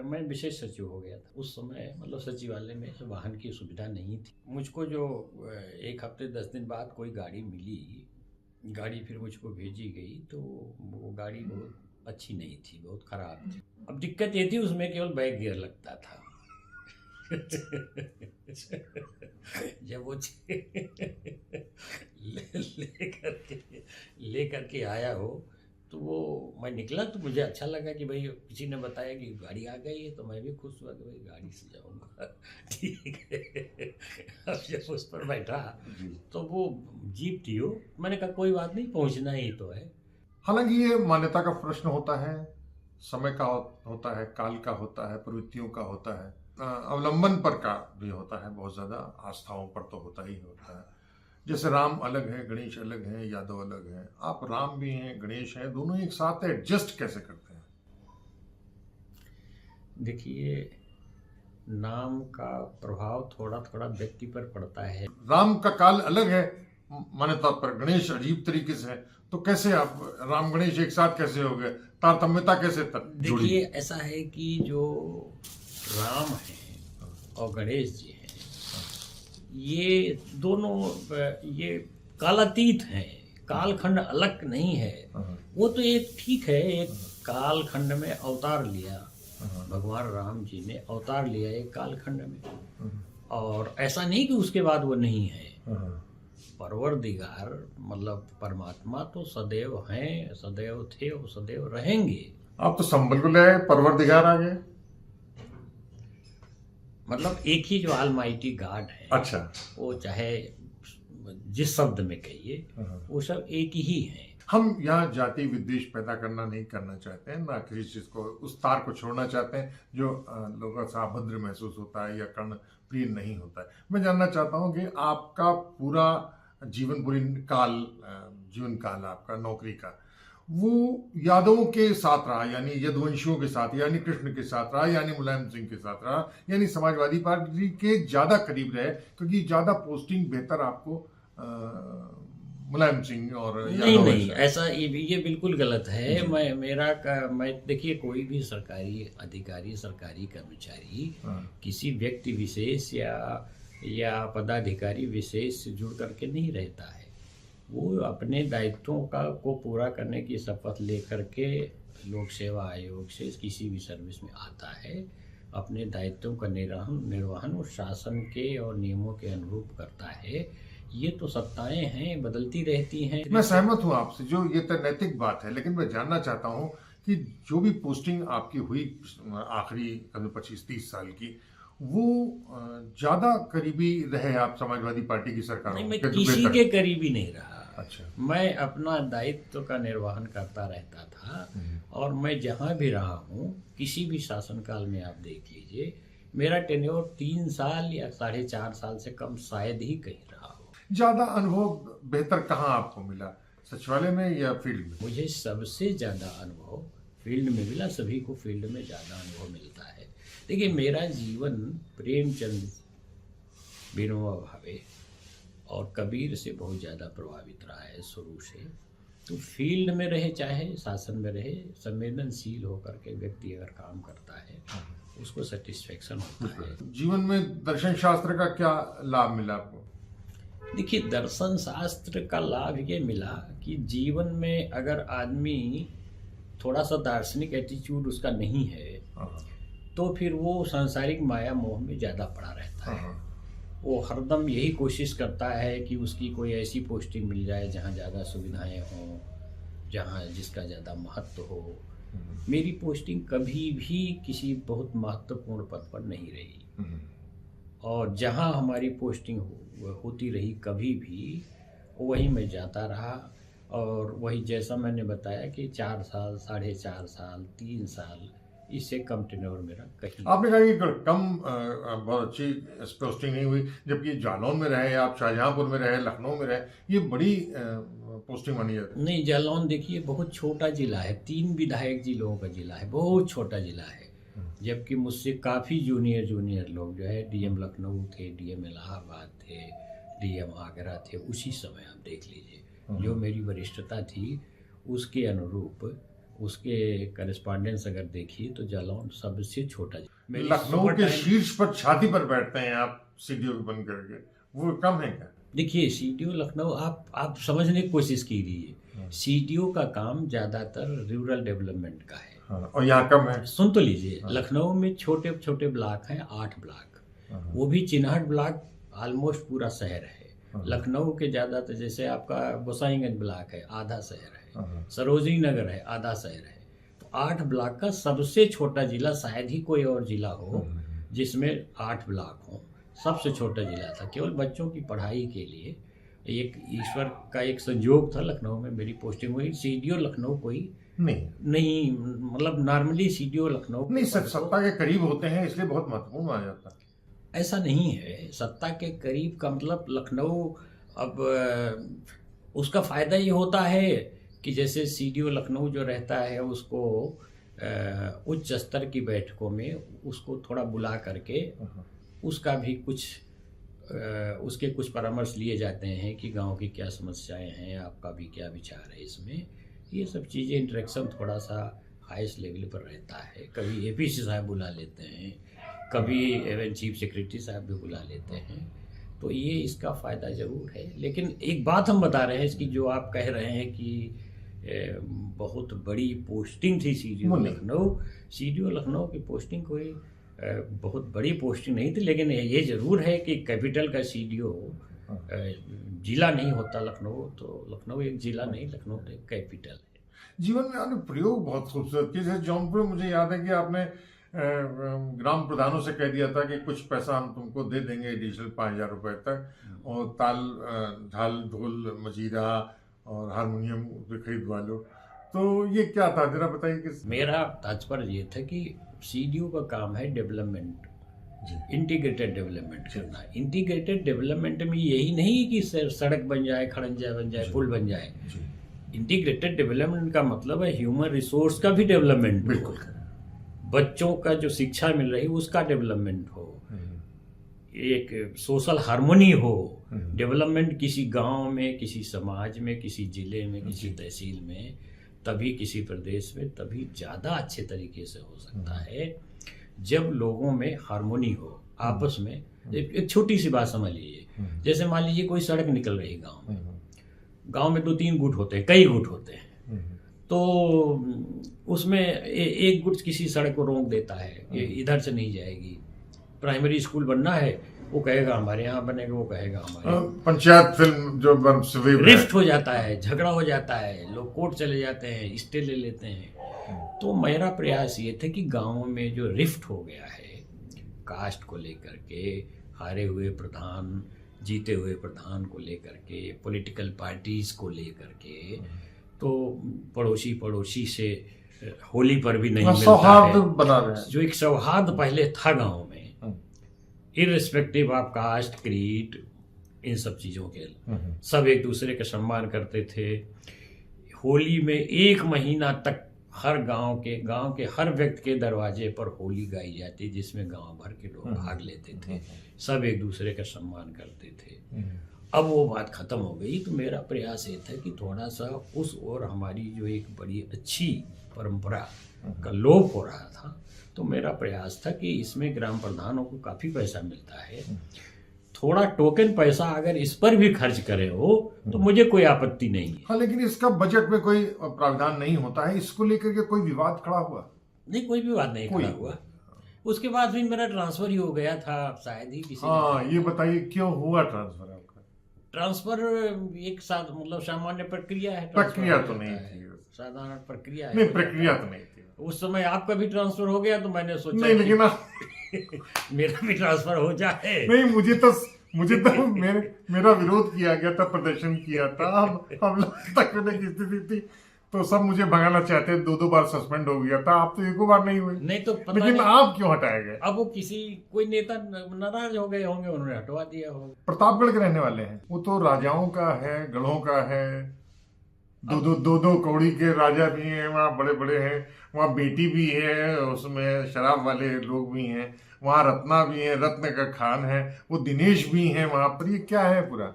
मैं विशेष सचिव हो गया था उस समय। मतलब सचिवालय में वाहन की सुविधा नहीं थी। मुझको जो 1 हफ्ते 10 दिन बाद कोई गाड़ी मिली, गाड़ी फिर मुझको भेजी गई, तो वो गाड़ी बहुत अच्छी नहीं थी, बहुत ख़राब थी। अब दिक्कत ये थी उसमें केवल बैक गियर लगता था। जब वो ले करके आया हो, तो वो मैं निकला तो मुझे अच्छा लगा कि भाई किसी ने बताया कि गाड़ी आ गई है, तो मैं भी खुश हुआ कि भाई गाड़ी से जाऊंगा। ठीक है। अब जब उस पर बैठा तो वो जीप थी वो, मैंने कहा कोई बात नहीं, पहुंचना ही तो है। हालांकि ये मान्यता का प्रश्न होता है, समय का होता है, काल का होता है, प्रवृत्तियों का होता है, अवलंबन पर का भी होता है, बहुत ज्यादा आस्थाओं पर तो होता ही होता है। जैसे राम अलग है, गणेश अलग है, यादव अलग है, आप राम भी हैं, गणेश हैं, दोनों एक साथ एडजस्ट कैसे करते हैं? देखिए, नाम का प्रभाव थोड़ा थोड़ा व्यक्ति पर पड़ता है। राम का काल अलग है मान्यता पर, गणेश अजीब तरीके से है, तो कैसे आप राम गणेश एक साथ कैसे हो गए? तारतम्यता कैसे तक जुड़ी? देखिए, ऐसा है कि जो राम है और गणेश जी हैं, ये दोनों ये कालातीत हैं, कालखंड अलग नहीं है। वो तो एक ठीक है, एक कालखंड में अवतार लिया, भगवान राम जी ने अवतार लिया एक कालखंड में, और ऐसा नहीं कि उसके बाद वो नहीं है। परवरदिगार मतलब परमात्मा तो सदैव हैं, सदैव थे और सदैव रहेंगे। आप तो संबल को ले आए, परवरदिगार आ गए। मतलब एक ही जो ऑलमाइटी गॉड है, अच्छा। वो चाहे जिस शब्द में कहिए, वो सब एक ही है। हम यहाँ जाति विद्वेष पैदा करना नहीं करना चाहते हैं, ना किसी चीज को, उस तार को छोड़ना चाहते हैं जो लोगों से अभद्र महसूस होता है या कर्ण प्रिय नहीं होता है। मैं जानना चाहता हूँ कि आपका पूरा जीवन, पूरी जीवन काल आपका नौकरी का, वो यादवों के साथ रहा, यानी यदुवंशियों के साथ, यानी कृष्ण के साथ रहा, यानी मुलायम सिंह के साथ रहा, यानी समाजवादी पार्टी के ज्यादा करीब रहे, क्योंकि ज्यादा पोस्टिंग बेहतर आपको मुलायम सिंह और नहीं यादव नहीं, ऐसा ये बिल्कुल गलत है। मैं देखिए, कोई भी सरकारी अधिकारी, सरकारी कर्मचारी किसी व्यक्ति विशेष या पदाधिकारी विशेष से जुड़ करके नहीं रहता है। वो अपने दायित्वों को पूरा करने की शपथ लेकर के लोक सेवा आयोग से किसी भी सर्विस में आता है, अपने दायित्वों का निर्वहन उस शासन के और नियमों के अनुरूप करता है। ये तो सत्ताएं हैं, बदलती रहती हैं। मैं सहमत हूं आपसे, जो ये तो नैतिक बात है, लेकिन मैं जानना चाहता हूं कि जो भी पोस्टिंग आपकी हुई आखिरी 25-30 साल की, वो ज्यादा करीबी रहे आप समाजवादी पार्टी की सरकारों नहीं, मैं के किसी के करीबी नहीं रहा। अच्छा। मैं अपना दायित्व का निर्वहन करता रहता था, और मैं जहां भी रहा हूं, किसी भी शासनकाल में आप देख लीजिए, मेरा टेन्योर 3 साल या 4.5 साल से कम शायद ही कहीं रहा हो। ज्यादा अनुभव बेहतर कहाँ आपको मिला, सचिवालय में या फील्ड में? मुझे सबसे ज़्यादा अनुभव फील्ड में मिला। सभी को फील्ड में ज़्यादा अनुभव मिलता है। देखिए, मेरा जीवन प्रेमचंद, विनोबा भावे और कबीर से बहुत ज़्यादा प्रभावित रहा है शुरू से। तो फील्ड में रहे चाहे शासन में रहे, संवेदनशील होकर के व्यक्ति अगर काम करता है, उसको सेटिस्फेक्शन होता है। जीवन में दर्शन शास्त्र का क्या लाभ मिला आपको? देखिए, दर्शन शास्त्र का लाभ ये मिला कि जीवन में अगर आदमी थोड़ा सा दार्शनिक एटीट्यूड उसका नहीं है, तो फिर वो सांसारिक माया मोह में ज़्यादा पड़ा रहता है। वो हरदम यही कोशिश करता है कि उसकी कोई ऐसी पोस्टिंग मिल जाए जहाँ ज़्यादा सुविधाएं हों, जहाँ जिसका ज़्यादा महत्व हो। मेरी पोस्टिंग कभी भी किसी बहुत महत्वपूर्ण पद पर नहीं रही, और जहाँ हमारी पोस्टिंग होती रही कभी भी, वहीं मैं जाता रहा। और वही जैसा मैंने बताया कि 4 साल, 4.5 साल, 3 साल, इससे कम टेन्योर मेरा कहीं। आपने कहा कि कम बहुत अच्छी पोस्टिंग नहीं हुई, जबकि जालौन में रहे आप, शाहजहांपुर में रहे, लखनऊ में रहे, ये बड़ी पोस्टिंग मानी जाती है। नहीं, जालौन देखिए बहुत छोटा जिला है, 3 विधायक जिलों का जिला है, बहुत छोटा जिला है। जबकि मुझसे काफ़ी जूनियर लोग जो है, डीएम लखनऊ थे, डीएम इलाहाबाद थे, डीएम आगरा थे, उसी समय आप देख लीजिए। जो मेरी वरिष्ठता थी उसके अनुरूप उसके करस्पॉन्डेंस अगर देखिए तो जालौन सबसे छोटा मेरी लखनऊ सुपर के टाइम- शीर्ष पर छाती पर बैठते हैं आप सीडीओ बन करके, वो कम है क्या? देखिए सीडीओ लखनऊ आप समझने की कोशिश कीजिए, सीडीओ का काम ज़्यादातर रूरल डेवलपमेंट का है। हाँ, और यहाँ कम है। सुन तो लीजिए, लखनऊ में छोटे छोटे ब्लॉक हैं, 8 ब्लॉक, वो भी चिन्हट ब्लॉक ऑलमोस्ट पूरा शहर है। लखनऊ के ज़्यादातर जैसे आपका गोसाईगंज ब्लॉक है, आधा शहर है, सरोजनी नगर है, आधा शहर है। तो 8 ब्लॉक का सबसे छोटा जिला, शायद ही कोई और जिला हो जिसमें 8 ब्लॉक हो। सबसे छोटा जिला था, केवल बच्चों की पढ़ाई के लिए। एक ईश्वर का एक संयोग था, लखनऊ में मेरी पोस्टिंग हुई। सीडीओ लखनऊ कोई नहीं, मतलब नॉर्मली सीडीओ लखनऊ नहीं, सत्ता के करीब होते हैं इसलिए बहुत महत्वपूर्ण माना जाता है। ऐसा नहीं है। सत्ता के करीब का मतलब लखनऊ, अब उसका फायदा ये होता है कि जैसे सीडीओ लखनऊ जो रहता है उसको उच्च स्तर की बैठकों में उसको थोड़ा बुला करके उसका भी कुछ उसके कुछ परामर्श लिए जाते हैं कि गांव की क्या समस्याएं हैं, आपका भी क्या विचार है इसमें। ये सब चीज़ें इंटरेक्शन थोड़ा सा हाईएस्ट लेवल पर रहता है। कभी एपीसी साहब बुला लेते हैं, कभी एवं चीफ सेक्रेटरी साहब भी बुला लेते हैं। तो ये इसका फ़ायदा ज़रूर है। लेकिन एक बात हम बता रहे हैं इसकी, जो आप कह रहे हैं कि बहुत बड़ी पोस्टिंग थी सीडीओ लखनऊ। सीडीओ लखनऊ की पोस्टिंग कोई बहुत बड़ी पोस्टिंग नहीं थी, लेकिन ये ज़रूर है कि कैपिटल का सीडीओ जिला नहीं होता लखनऊ, तो लखनऊ एक जिला नहीं, लखनऊ एक कैपिटल है। जीवन में आपने प्रयोग बहुत खूबसूरत किया। जैसे जौनपुर में मुझे याद है कि आपने ग्राम प्रधानों से कह दिया था कि कुछ पैसा हम तुमको दे देंगे एडिशनल 5,000 रुपए तक, और ताल झाल ढोल मजीरा और हारमोनियम खरीदवा लो। तो ये क्या था, जरा बताइए। कि मेरा तात्पर्य ये था कि सीडीओ का काम है डेवलपमेंट, इंटीग्रेटेड डेवलपमेंट करना। इंटीग्रेटेड डेवलपमेंट में यही नहीं कि सड़क बन जाए, खड़ंजा बन जाए, पुल बन जाए। इंटीग्रेटेड डेवलपमेंट का मतलब है ह्यूमन रिसोर्स का भी डेवलपमेंट, बिल्कुल, बच्चों का जो शिक्षा मिल रही है उसका डेवलपमेंट हो, एक सोशल हार्मोनी हो। डेवलपमेंट किसी गांव में, किसी समाज में, किसी जिले में, किसी तहसील में, तभी किसी प्रदेश में तभी ज़्यादा अच्छे तरीके से हो सकता है जब लोगों में हार्मोनी हो आपस में। एक छोटी सी बात समझ लीजिए, जैसे मान लीजिए कोई सड़क निकल रही गांव में, गांव में 2-3 गुट होते हैं, कई गुट होते हैं, तो उसमें एक गुट किसी सड़क को रोक देता है, ये इधर से नहीं जाएगी। प्राइमरी स्कूल बनना है, वो कहेगा हमारे यहाँ बनेगा, वो कहेगा हमारे। पंचायत फिल्म जो रिफ्ट हो जाता है, झगड़ा हो जाता है, लोग कोर्ट चले जाते हैं, स्टे ले लेते हैं। तो मेरा प्रयास ये था कि गाँव में जो रिफ्ट हो गया है कास्ट को लेकर के, हारे हुए प्रधान, जीते हुए प्रधान को लेकर के, पॉलिटिकल पार्टीज को लेकर के, तो पड़ोसी से होली पर भी नहीं मिलता है। बना रहे हैं। जो एक सौहार्द पहले था गांव में, इररिस्पेक्टिव ऑफ कास्ट, क्रीड, इन सब चीज़ों के, सब एक दूसरे का सम्मान करते थे। होली में 1 महीना तक हर गांव के हर व्यक्ति के दरवाजे पर होली गाई जाती, जिसमें गांव भर के लोग भाग लेते थे, सब एक दूसरे का सम्मान करते थे। अब वो बात खत्म हो गई। तो मेरा प्रयास ये था कि थोड़ा सा उस और हमारी जो एक बड़ी अच्छी परंपरा का लोप हो रहा था, तो मेरा प्रयास था कि इसमें ग्राम प्रधानों को काफ़ी पैसा मिलता है, थोड़ा टोकन पैसा अगर इस पर भी खर्च करे हो तो मुझे कोई आपत्ति नहीं है। हाँ, लेकिन इसका बजट में कोई प्रावधान नहीं होता है। इसको लेकर के कोई विवाद खड़ा हुआ? नहीं, कोई भी बात नहीं खड़ा हुआ। उसके बाद फिर मेरा ट्रांसफर ही हो गया था, शायद ही किसी ये बताइए क्यों हुआ ट्रांसफर आपका? ट्रांसफर एक साथ, मतलब सामान्य प्रक्रिया है। प्रक्रिया तो नहीं थी, साधारण प्रक्रिया है। नहीं, प्रक्रिया तो नहीं थी। उस समय आपका भी ट्रांसफर हो गया तो मैंने सोचा नहीं, लेकिन मेरा भी ट्रांसफर हो जाए। नहीं, मुझे तो मेरा विरोध किया गया था, प्रदर्शन किया था। हम तक की स्थिति थी तो सब मुझे भगाना चाहते, 2 बार सस्पेंड हो गया था। आप तो 1 बार नहीं हुए। नहीं तो लेकिन आप क्यों हटाए गए? अब वो कोई नेता नाराज हो गए होंगे, उन्होंने हटवा दिया होगा। प्रतापगढ़ के रहने वाले हैं, वो तो राजाओं का है, गढ़ों का है। 2 कौड़ी के राजा भी हैं वहाँ, बड़े बड़े हैं वहाँ, बेटी भी है, उसमें शराब वाले लोग भी हैं वहाँ, रत्ना भी है, रत्न का खान है, वो दिनेश भी हैं वहाँ पर। ये क्या है पूरा?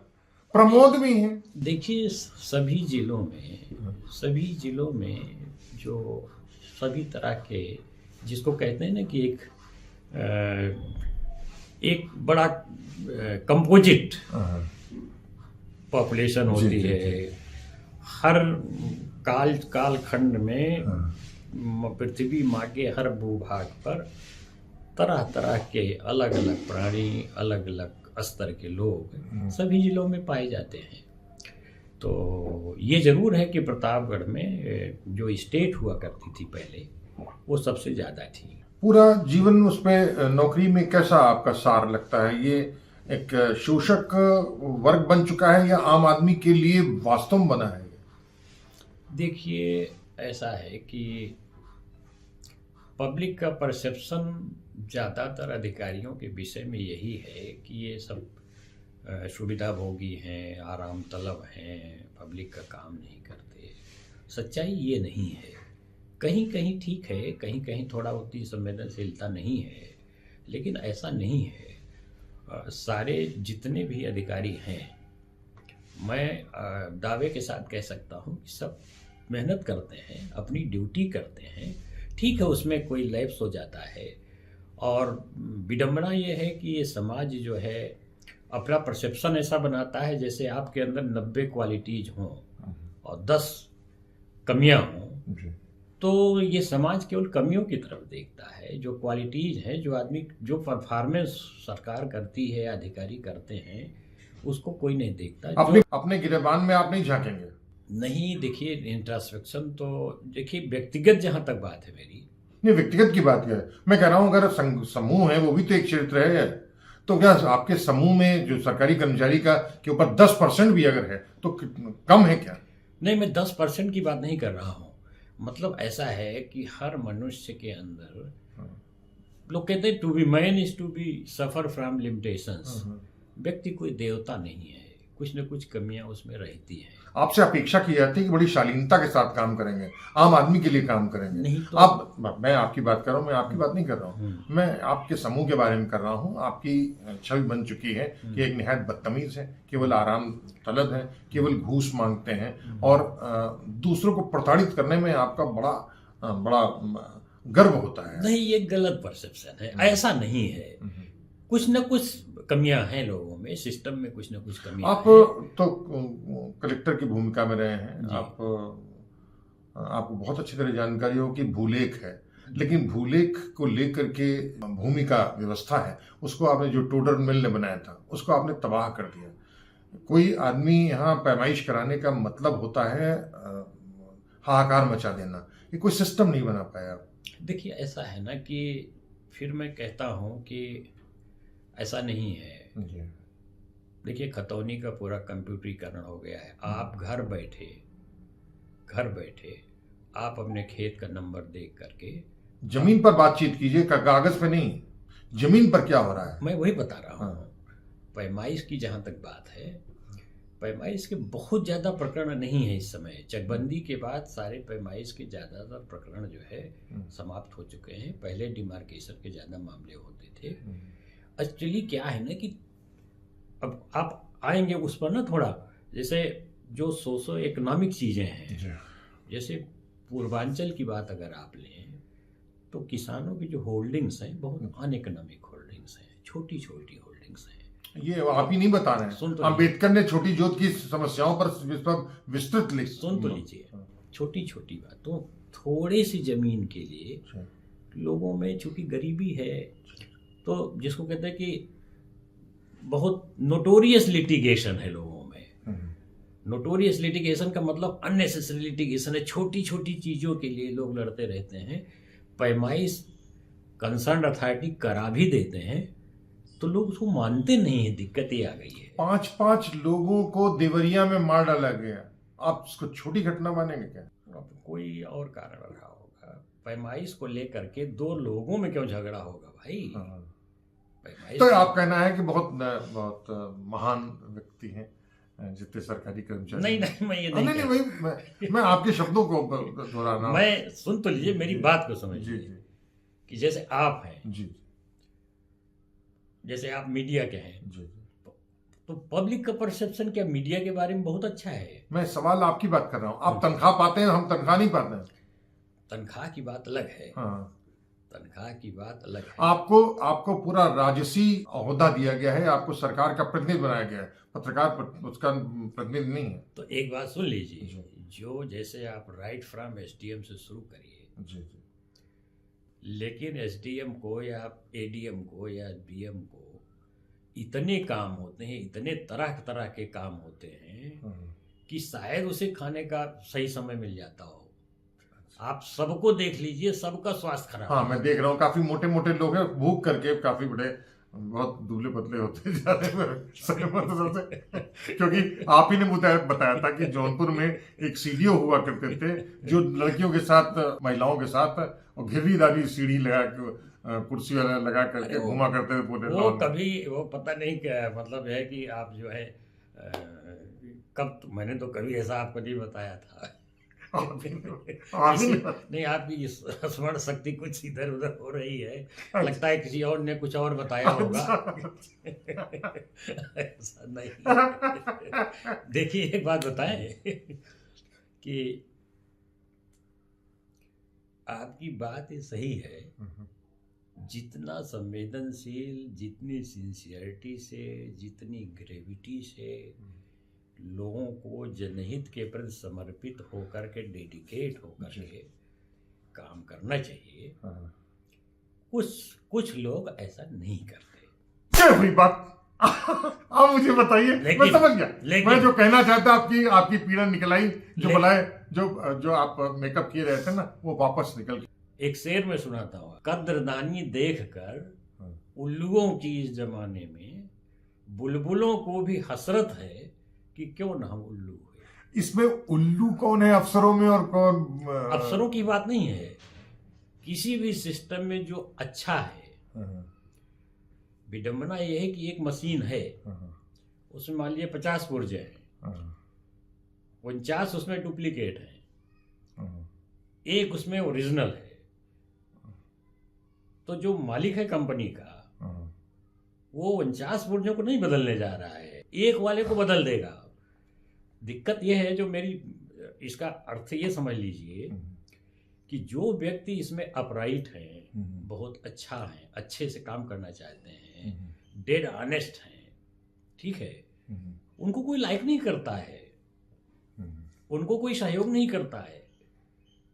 प्रमोद भी हैं। देखिए, सभी जिलों में जो सभी तरह के, जिसको कहते हैं ना कि एक बड़ा कंपोजिट पॉपुलेशन होती है। हर कालखंड में पृथ्वी माँ के हर भूभाग पर तरह तरह के अलग अलग प्राणी, अलग अलग स्तर के लोग सभी जिलों में पाए जाते हैं। तो ये जरूर है कि प्रतापगढ़ में जो स्टेट हुआ करती थी पहले, वो सबसे ज़्यादा थी। पूरा जीवन उस पे नौकरी में कैसा आपका सार लगता है? ये एक शोषक वर्ग बन चुका है या आम आदमी के लिए वास्तव में बना है? देखिए, ऐसा है कि पब्लिक का परसेप्शन ज़्यादातर अधिकारियों के विषय में यही है कि ये सब सुविधा भोगी हैं, आराम तलब हैं, पब्लिक का काम नहीं करते। सच्चाई ये नहीं है। कहीं कहीं ठीक है, कहीं कहीं थोड़ा उतनी संवेदनशीलता नहीं है, लेकिन ऐसा नहीं है। सारे जितने भी अधिकारी हैं, मैं दावे के साथ कह सकता हूँ कि सब मेहनत करते हैं, अपनी ड्यूटी करते हैं। ठीक है, उसमें कोई लैप्स हो जाता है, और विडंबना ये है कि ये समाज जो है अपना परसेप्शन ऐसा बनाता है जैसे आपके अंदर 90 क्वालिटीज हों और 10 कमियां हों। तो ये समाज केवल कमियों की तरफ देखता है। जो क्वालिटीज हैं, जो आदमी, जो परफॉर्मेंस सरकार करती है, अधिकारी करते हैं, उसको कोई नहीं देखता। अपने गिरेबान में आप नहीं झांकेंगे? नहीं, देखिए, इंट्रोस्पेक्शन तो देखिए व्यक्तिगत जहाँ तक बात है मेरी। नहीं, व्यक्तिगत की बात क्या है? मैं कह रहा हूँ अगर समूह है, वो भी तो एक चरित्र है। तो क्या आपके समूह में जो सरकारी कर्मचारी का के ऊपर 10% भी अगर है तो कम है क्या? नहीं, मैं 10% की बात नहीं कर रहा हूँ। मतलब ऐसा है कि हर मनुष्य के अंदर, लोग कहते हैं to be man is to be suffer from limitations. व्यक्ति कोई देवता नहीं है, कुछ न कुछ कमियां उसमें रहती हैं। आपसे अपेक्षा की जाती है कि बड़ी शालीनता के साथ काम करेंगे, आम आदमी के लिए काम करेंगे। नहीं तो मैं आपकी बात कर रहा हूँ, मैं आपकी बात नहीं कर रहा हूँ, मैं आपके समूह के बारे में कर रहा हूँ। आपकी छवि बन चुकी है कि एक निहायत बदतमीज है, केवल आराम तलब है, केवल घूस मांगते हैं, और दूसरों को प्रताड़ित करने में आपका बड़ा गर्व होता है। नहीं, ये गलत परसेप्शन है, ऐसा नहीं है। कुछ न कुछ कमियां हैं लोगों में, सिस्टम में कुछ न कुछ कमियां आप हैं। तो कलेक्टर की भूमिका में रहे हैं, आपको बहुत अच्छी तरह जानकारी हो कि भूलेख है, लेकिन भूलेख को लेकर के भूमि का व्यवस्था है, उसको आपने, जो टोडर मिल ने बनाया था, उसको आपने तबाह कर दिया। कोई आदमी यहाँ पैमाइश कराने का मतलब होता है हाहाकार मचा देना। ये कोई सिस्टम नहीं बना पाया। देखिए, ऐसा है ना कि फिर मैं कहता हूँ कि ऐसा नहीं है। देखिए, खतौनी का पूरा कंप्यूटरीकरण हो गया है। आप घर बैठे आप अपने खेत का नंबर देख करके जमीन पर बातचीत कीजिए, कागज पे नहीं, जमीन पर क्या हो रहा है। मैं वही बता रहा हूँ। पैमाइश की जहाँ तक बात है, पैमाइश के बहुत ज़्यादा प्रकरण नहीं है इस समय। चकबंदी के बाद सारे पैमाइश के ज़्यादातर प्रकरण जो है समाप्त हो चुके हैं। पहले डिमार्केशन के ज़्यादा मामले होते थे। एक्चुअली क्या है ना कि अब आप आएंगे उस पर ना थोड़ा, जैसे जो सोशो इकोनॉमिक चीज़ें हैं, जैसे पूर्वांचल की बात अगर आप लें तो किसानों की जो होल्डिंग्स हैं बहुत अनइकोनॉमिक होल्डिंग्स हैं, छोटी छोटी होल्डिंग्स हैं। ये आप ही नहीं बता रहे हैं, अम्बेडकर ने छोटी जोत की समस्याओं पर विस्तृत लिख। सुन तो लीजिए, छोटी छोटी बातों, थोड़ी सी जमीन के लिए लोगों में चूंकि गरीबी है, तो जिसको कहते हैं कि बहुत नोटोरियस लिटिगेशन है लोगों में। नोटोरियस लिटिगेशन का मतलब अननेसेसरी लिटिगेशन है। छोटी छोटी चीज़ों के लिए लोग लड़ते रहते हैं। पैमाइश कंसर्न अथॉरिटी करा भी देते हैं तो लोग उसको मानते नहीं है। दिक्कत ये आ गई है। 5 लोगों को देवरिया में मार डाला गया, आप इसको छोटी घटना मानेंगे क्या? अब कोई और कारण रहा होगा। पैमाइश को लेकर के 2 लोगों में क्यों झगड़ा होगा भाई? तो आप कहना है कि बहुत महान व्यक्ति हैं जितने सरकारी कर्मचारी। नहीं, मैं ये नहीं, मैं आपके शब्दों को दोहरा रहा हूं। मैं सुन तो लीजिए, मेरी बात को समझिए कि जैसे आप हैं जी, जैसे आप मीडिया के हैं जी, तो पब्लिक का परसेप्शन क्या मीडिया के बारे में बहुत अच्छा है। मैं सवाल आपकी बात कर रहा हूँ। आप तनख्वाह पाते हैं, हम तनख्वाह नहीं पाते हैं। तनख्वाह की बात अलग है। हाँ। तनख्वाह की बात अलग है। आपको पूरा राजसी ओहदा दिया गया है, आपको सरकार का प्रतिनिधि बनाया गया है, पत्रकार उसका प्रतिनिधि नहीं है। तो एक बात सुन लीजिए, जी। जो जैसे आप राइट फ्रॉम एसडीएम से शुरू करिए, जी जी। लेकिन एसडीएम को या एडीएम को या बीएम को इतने काम होते हैं, इतने तरह तरह के काम होते हैं कि शायद उसे खाने का सही समय मिल जाता हो। आप सबको देख लीजिए, सबका स्वास्थ्य खराब हाँ, है। मैं देख रहा हूँ काफी मोटे मोटे लोग हैं, भूख करके काफी बड़े बहुत दुबले पतले होते जा रहे हैं सहमत हूं सबसे। क्योंकि आप ही ने बताया था कि जौनपुर में एक सीडीओ हुआ करते थे जो लड़कियों के साथ, महिलाओं के साथ और घिर्रीदारी सीढ़ी लगा के कुर्सी वाला लगा करके घुमा करते थे पूरे वो लॉन में। कभी वो पता नहीं क्या मतलब है कि आप जो है कब मैंने तो कभी ऐसा आपको नहीं बताया था। नहीं, आपकी स्मरण शक्ति कुछ इधर उधर हो रही है, लगता है किसी और ने कुछ और बताया होगा। ऐसा नहीं। देखिए एक बात बताएं कि आपकी बात ये सही है, जितना संवेदनशील, जितनी सिंसियरिटी से, जितनी ग्रेविटी से लोगों को जनहित के प्रति समर्पित होकर के, डेडिकेट होकर के काम करना चाहिए, कुछ लोग ऐसा नहीं करते। क्या हुई बात? आप मुझे बताइए, मैं समझ गया। मैं जो कहना चाहता आपकी पीड़ा निकल आई, जो बुलाए जो आप मेकअप किए रहे थे ना, वो वापस निकल गया। एक शेर में सुनाता हूँ, कद्रदानी देखकर उल्लुओं की इस जमाने में बुलबुलों को भी हसरत है कि क्यों ना हम उल्लू हुए। इसमें उल्लू कौन है अफसरों में और कौन? अफसरों की बात नहीं है, किसी भी सिस्टम में जो अच्छा है। विडंबना यह है कि एक मशीन है, उसमें मान लीजिए 50 पुर्जे हैं, 49 उसमें डुप्लीकेट हैं, एक उसमें ओरिजिनल है। तो जो मालिक है कंपनी का, वो 49 पुर्जों को नहीं बदलने जा रहा है, एक वाले को बदल देगा। दिक्कत यह है, जो मेरी इसका अर्थ ये समझ लीजिए कि जो व्यक्ति इसमें अपराइट हैं, बहुत अच्छा है, अच्छे से काम करना चाहते हैं, डेड ऑनेस्ट हैं, ठीक है, उनको कोई लाइक नहीं करता है, उनको कोई सहयोग नहीं करता है,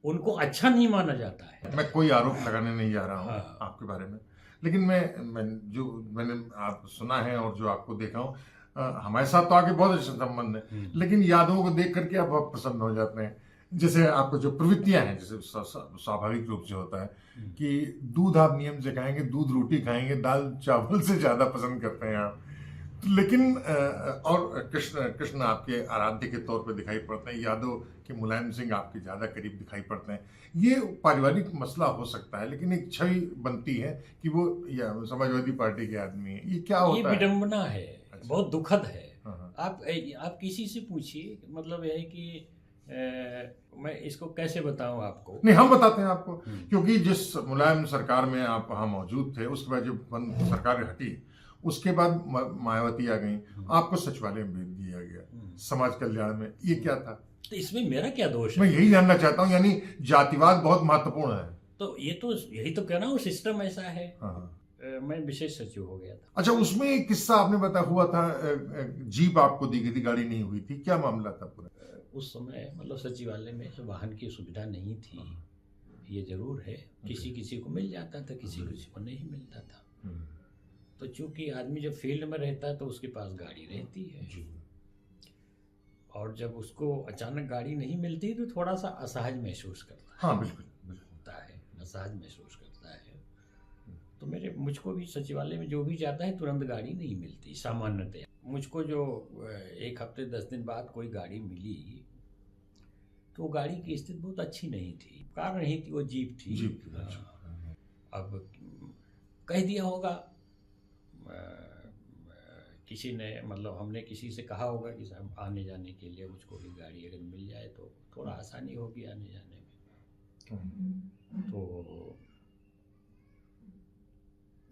उनको अच्छा नहीं माना जाता है। मैं कोई आरोप लगाने नहीं जा रहा हूँ आपके बारे में, लेकिन मैंने आप सुना है और जो आपको देखा हूँ, हमारे साथ तो आगे बहुत अच्छे संबंध है, लेकिन यादों को देख करके आप बहुत प्रसन्न हो जाते हैं। जैसे आपको जो प्रवृत्तियां हैं, जैसे स्वाभाविक रूप से होता है कि दूध आप नियम से खाएंगे, दूध रोटी खाएंगे, दाल चावल से ज्यादा पसंद करते हैं आप। लेकिन और कृष्ण आपके आराध्य के तौर पे दिखाई पड़ते हैं, यादव के मुलायम सिंह आपके ज्यादा करीब दिखाई पड़ते हैं। ये पारिवारिक मसला हो सकता है, लेकिन एक छवि बनती है कि वो समाजवादी पार्टी के आदमी है। ये क्या होता है? ये विडंबना है। अच्छा। बहुत दुखद है। आप किसी से पूछिए, मतलब यह है कि मैं इसको कैसे बताऊं आपको? नहीं, हम बताते हैं आपको, क्योंकि जिस मुलायम सरकार में आप वहां मौजूद थे, उसके बाद जब सरकार हटी, उसके बाद मायावती आ गई, आपको सचिवालय में भेज दिया गया समाज कल्याण में। ये क्या था? तो इसमें मेरा क्या दोष है? मैं यही जानना चाहता हूँ, यानी जातिवाद बहुत महत्वपूर्ण है। तो यही तो कह रहा हूँ, सिस्टम ऐसा है। मैं विशेष सचिव हो गया था। अच्छा, उसमें एक किस्सा आपने बताया हुआ था, जीप आपको दी गई थी, गाड़ी नहीं हुई थी, क्या मामला था पूरा? उस समय मतलब सचिवालय में वाहन की सुविधा नहीं थी, ये जरूर है। किसी किसी को मिल जाता था, किसी को नहीं मिलता था। तो चूंकि आदमी जब फील्ड में रहता है तो उसके पास गाड़ी रहती है, और जब उसको अचानक गाड़ी नहीं मिलती तो थोड़ा सा असहज महसूस करता है। हाँ, बिल्कुल होता है, असहज महसूस करता है। तो मुझको भी सचिवालय में जो भी जाता है, तुरंत गाड़ी नहीं मिलती सामान्यतः। मुझको जो 1 हफ्ते 10 दिन बाद कोई गाड़ी मिली, तो गाड़ी की स्थिति बहुत अच्छी नहीं थी, कार नहीं थी, वो जीप थी। अब कह दिया होगा किसी ने, मतलब हमने किसी से कहा होगा कि साहब आने जाने के लिए मुझको भी गाड़ी अगर मिल जाए तो थोड़ा आसानी होगी आने जाने में। तो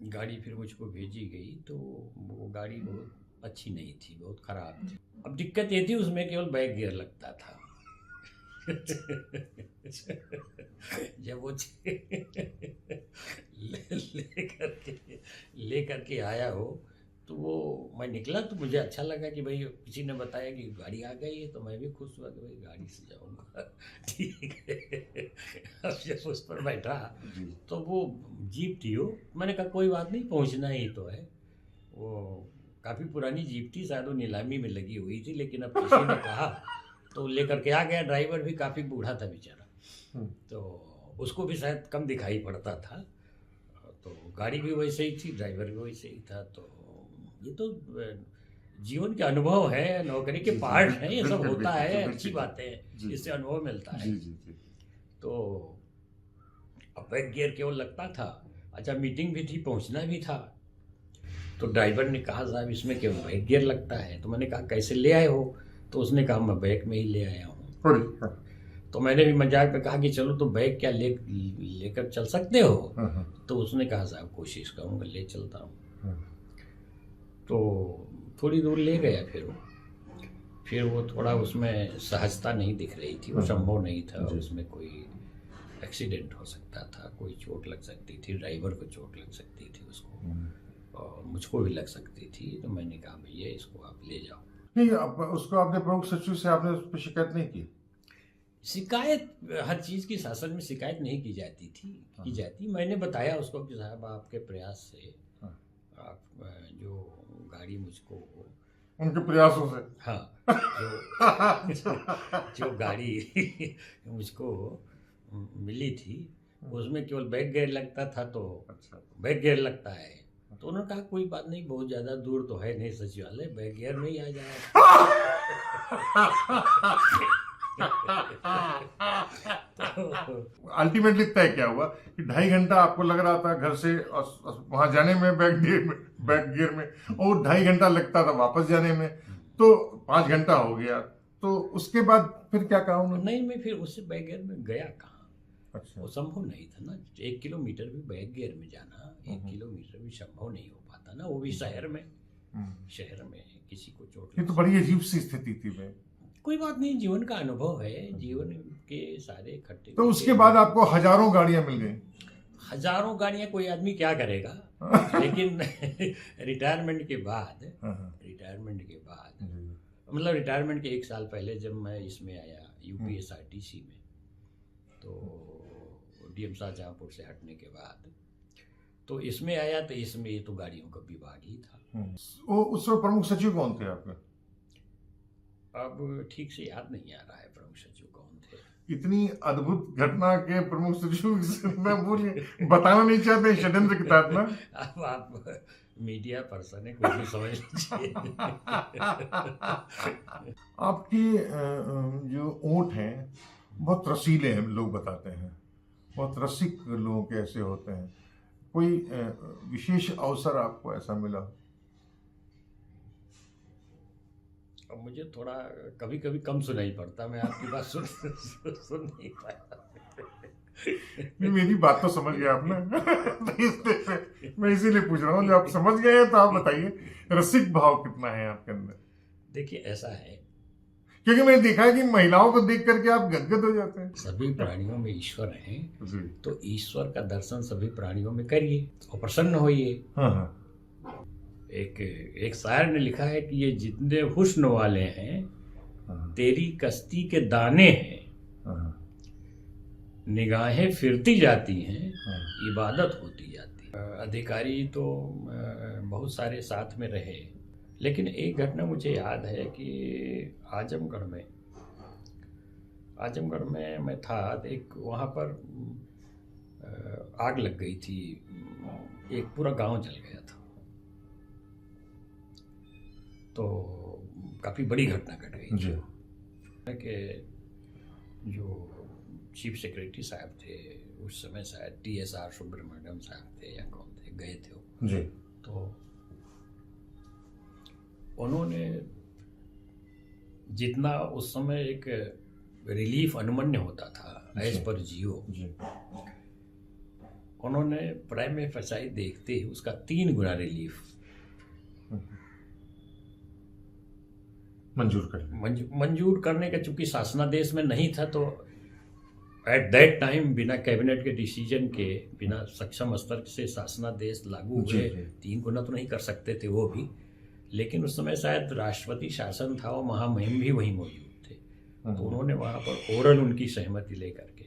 गाड़ी फिर मुझको भेजी गई, तो वो गाड़ी बहुत अच्छी नहीं थी, बहुत ख़राब थी। अब दिक्कत ये थी, उसमें केवल बैक गियर लगता था। जब वो ले करके आया हो, तो वो मैं निकला तो मुझे अच्छा लगा कि भाई किसी ने बताया कि गाड़ी आ गई है, तो मैं भी खुश हुआ कि भाई गाड़ी से जाऊंगा। ठीक है। अब जब उस पर बैठा जी तो वो जीप थी वो, मैंने कहा कोई बात नहीं, पहुंचना ही तो है। वो काफ़ी पुरानी जीप थी, शायद वो नीलामी में लगी हुई थी, लेकिन अब किसी ने कहा तो लेकर के आ गया। ड्राइवर भी काफ़ी बूढ़ा था बेचारा, तो उसको भी शायद कम दिखाई पड़ता था। तो गाड़ी भी वैसे ही थी, ड्राइवर भी वैसे ही था। तो ये तो जीवन के अनुभव है, नौकरी के जी, जी, पार्ट हैं, ये सब बिल्कुल, होता बिल्कुल, है, बिल्कुल, अच्छी बात है, जी। इससे अनुभव मिलता है। जी जी जी तो अब बैक गियर केवल लगता था। अच्छा, मीटिंग भी थी, पहुंचना भी था। तो ड्राइवर ने कहा साहब इसमें केवल बैक गियर लगता है। तो मैंने कहा कैसे ले आए हो? तो उसने कहा मैं बैग में ही ले आया हूँ। हाँ, तो मैंने भी मजाक में कहा कि चलो तो बैग क्या लेकर चल सकते हो? हाँ, तो उसने कहा साहब कोशिश करूँगा, ले चलता हूँ। हाँ, तो थोड़ी दूर ले गया। फिर वो थोड़ा उसमें सहजता नहीं दिख रही थी, वो संभव नहीं था। जी। उसमें कोई एक्सीडेंट हो सकता था, कोई चोट लग सकती थी, ड्राइवर को चोट लग सकती थी उसको, और मुझको भी लग सकती थी। तो मैंने कहा भैया इसको आप ले जाओ। नहीं उसको आपने प्रमुख सचिव से आपने उस पर शिकायत नहीं की? शिकायत हर चीज़ की शासन में शिकायत नहीं की जाती थी, की जाती। मैंने बताया उसको कि साहब आपके प्रयास से आप जो गाड़ी मुझको, उनके प्रयासों से, हाँ, जो गाड़ी मुझको मिली थी उसमें केवल बैक गियर लगता था, तो अच्छा, बैक गियर लगता है। तो उन्होंने कहा कोई बात नहीं, बहुत ज़्यादा दूर तो है नहीं सचिवालय, बैक गियर में ही आ जाए। अल्टीमेटली तय क्या हुआ कि 2.5 घंटा आपको लग रहा था घर से वहां जाने में बैक गियर में, और 2.5 घंटा लगता था वापस जाने में, तो 5 घंटा हो गया। तो उसके बाद फिर क्या कहा उन्होंने? नहीं, मैं फिर उससे बैक गियर में गया कहाँ? अच्छा, वो संभव नहीं था ना, 1 किलोमीटर भी बैक गियर में जाना, 1 किलोमीटर भी संभव नहीं हो पाता ना, वो भी शहर में किसी को चोट ये तो बड़ी अजीब सी स्थिति थी भाई। कोई बात नहीं, जीवन का अनुभव है, जीवन के सारे खट्टे तो उसके बाद आपको हजारों गाड़ियां मिल गई? हजारों गाड़ियां कोई आदमी क्या करेगा। लेकिन रिटायरमेंट के बाद मतलब रिटायरमेंट के 1 साल पहले जब मैं इसमें आया यूपीएसआरटीसी में, तो डीएम शाहजहांपुर से हटने के बाद तो इसमें आया, तो इसमें ये तो गाड़ियों का विभाग ही था। वो उस समय प्रमुख सचिव कौन थे आपके? अब ठीक से याद नहीं आ रहा है प्रमुख सचिव कौन थे। इतनी अद्भुत घटना के प्रमुख सचिव मैं बोलिए बताना नहीं चाहते, षड्यंत्र के तहत ना। अब आप मीडिया पर्सन है, कुछ भी समझ लीजिए। आपकी जो ओंठ हैं बहुत रसीले हैं, लोग बताते हैं, बहुत रसिक लोग ऐसे होते हैं। कोई विशेष अवसर आपको ऐसा मिला? अब मुझे थोड़ा कभी कभी कम सुनाई पड़ता, मैं आपकी बात सुन नहीं पाया। नहीं, मेरी बात तो समझ गया आपने। तो मैं इसीलिए पूछ रहा हूँ, जब आप समझ गए हैं तो आप बताइए रसिक भाव कितना है आपके अंदर? देखिए ऐसा है, क्योंकि मैंने देखा है कि महिलाओं को देख करके आप गदगद हो जाते हैं। सभी प्राणियों में ईश्वर हैं, जी, तो ईश्वर का दर्शन सभी प्राणियों में करिए और प्रसन्न होइए। हाँ हाँ, एक शायर ने लिखा है कि ये जितने हुस्न वाले हैं तेरी कश्ती के दाने हैं, हाँ, निगाहें फिरती जाती हैं, इबादत होती जाती है। अधिकारी तो बहुत सारे साथ में रहे, लेकिन एक घटना मुझे याद है कि आजमगढ़ में मैं था, एक वहाँ पर आग लग गई थी, एक पूरा गांव जल गया था। तो काफ़ी बड़ी घटना घट गई जी, कि जो चीफ सेक्रेटरी साहब थे उस समय, शायद TSR सुब्रमण्यम साहब थे या कौन थे, गए थे वो। जी, तो उन्होंने जितना उस समय एक रिलीफ अनुमन्य होता था एज पर जियो, जी, उन्होंने प्राइम फसाई देखते ही उसका 3 गुना रिलीफ मंजूर कर लिया। मंजूर करने का, चूंकि शासनादेश में नहीं था तो एट दैट टाइम बिना कैबिनेट के डिसीजन के, बिना सक्षम स्तर से शासनादेश लागू जी, हुए। जी। 3 गुना तो नहीं कर सकते थे वो भी, लेकिन उस समय शायद राष्ट्रपति शासन था और महामहिम भी वहीं मौजूद थे, तो उन्होंने वहाँ पर ओरल उनकी सहमति लेकर के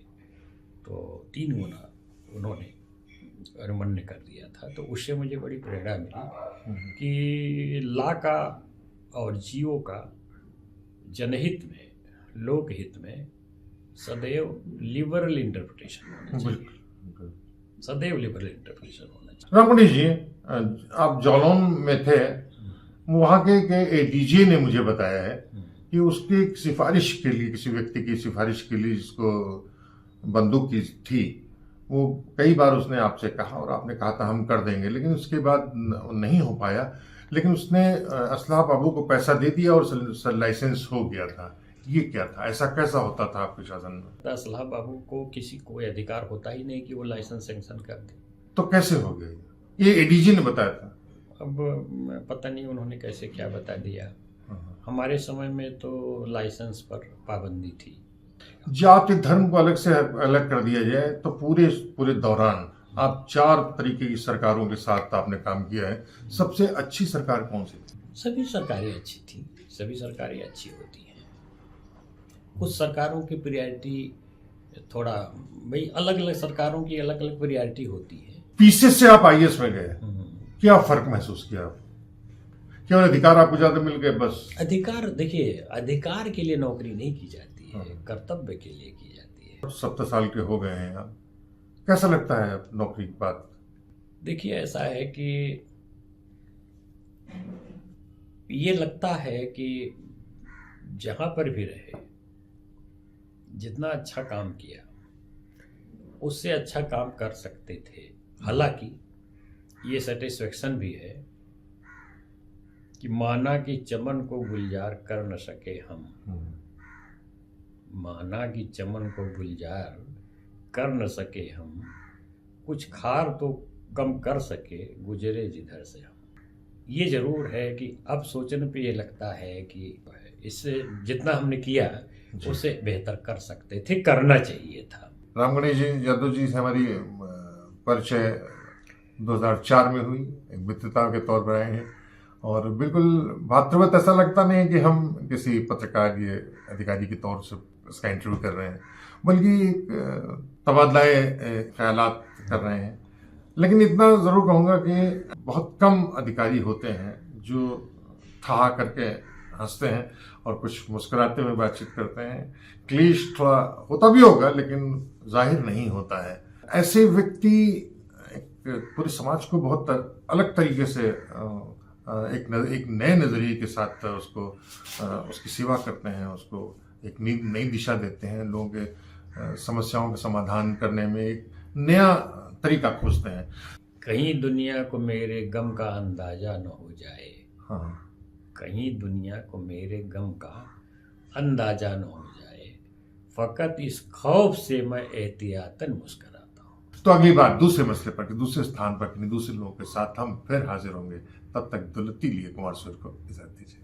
तो 3 गुना उन्होंने अनुमन्य कर दिया था। तो उससे मुझे बड़ी प्रेरणा मिली कि लॉ का और जीओ का जनहित में, लोकहित में सदैव लिबरल इंटरप्रिटेशन होना चाहिए, बिल्कुल। सदैव लिबरल इंटरप्रिटेशन होना चाहिए। रामगणेश जी, आप जौलौन में थे, वहाँ के एडीजी ने मुझे बताया है कि उसकी एक सिफारिश के लिए, किसी व्यक्ति की सिफारिश के लिए जिसको बंदूक की थी, वो कई बार उसने आपसे कहा और आपने कहा था हम कर देंगे, लेकिन उसके बाद नहीं हो पाया। लेकिन उसने असलाह बाबू को पैसा दे दिया और लाइसेंस हो गया था। ये क्या था, ऐसा कैसा होता था आपके शासन में? असलाह बाबू को किसी कोई अधिकार होता ही नहीं कि वो लाइसेंस सैंक्शन कर दे। तो कैसे हो गया ये एडीजी ने बताया था? अब पता नहीं उन्होंने कैसे क्या बता दिया। हमारे समय में तो लाइसेंस पर पाबंदी थी। जाति धर्म को अलग से अलग कर दिया जाए तो पूरे दौरान आप 4 तरीके की सरकारों के साथ आपने काम किया है। सबसे अच्छी सरकार कौन सी थी? सभी सरकारें अच्छी थी, सभी सरकारें अच्छी होती हैं। कुछ सरकारों की प्रायोरिटी थोड़ा, भाई अलग अलग सरकारों की अलग अलग प्रायोरिटी होती है। पीसीएस से आप आईएएस में गए, क्या फर्क महसूस किया आप? केवल अधिकार आपको ज्यादा मिल गए बस? अधिकार, देखिए, अधिकार के लिए नौकरी नहीं की जाती है, कर्तव्य के लिए की जाती है। 70 साल के हो गए हैं आप, कैसा लगता है नौकरी के बाद? देखिए, ऐसा है कि ये लगता है कि जहां पर भी रहे, जितना अच्छा काम किया उससे अच्छा काम कर सकते थे। हालांकि ये सेटिस्फेक्शन भी है कि माना कि चमन को गुलजार कर न सके हम, माना कि चमन को गुलजार कर न सके हम, कुछ खार तो कम कर सके गुजरे जिधर से हम। ये जरूर है कि अब सोचने पे ये लगता है कि इससे जितना हमने किया उसे बेहतर कर सकते थे, करना चाहिए था। रामगणेश जी, यादव जी से हमारी परिचय 2004 में हुई, एक मित्रता के तौर पर आए हैं और बिल्कुल भातृवत ऐसा लगता नहीं है कि हम किसी पत्रकार या अधिकारी के तौर से इसका इंटरव्यू कर रहे हैं, बल्कि तबादलाए ख्यालात कर रहे हैं। लेकिन इतना ज़रूर कहूँगा कि बहुत कम अधिकारी होते हैं जो ठहा करके हंसते हैं और कुछ मुस्कुराते हुए बातचीत करते हैं। क्लेश थोड़ा होता भी होगा लेकिन जाहिर नहीं होता है। ऐसे व्यक्ति पूरे समाज को बहुत अलग तरीके से एक नए नज़रिए के साथ उसकी सेवा करते हैं, उसको एक नई दिशा देते हैं, लोगों के समस्याओं का समाधान करने में एक नया तरीका खोजते हैं। कहीं दुनिया को मेरे गम का अंदाजा न हो जाए, हाँ, कहीं दुनिया को मेरे गम का अंदाजा न हो जाए, फकत इस खौफ से मैं एहतियातन मुस्कुराता हूँ। तो अगली बार दूसरे मसले पर, दूसरे स्थान पर, दूसरे लोगों के साथ हम फिर हाजिर होंगे। तब तक दुलती लिए कुमार सूर्य को इजाजत दीजिए।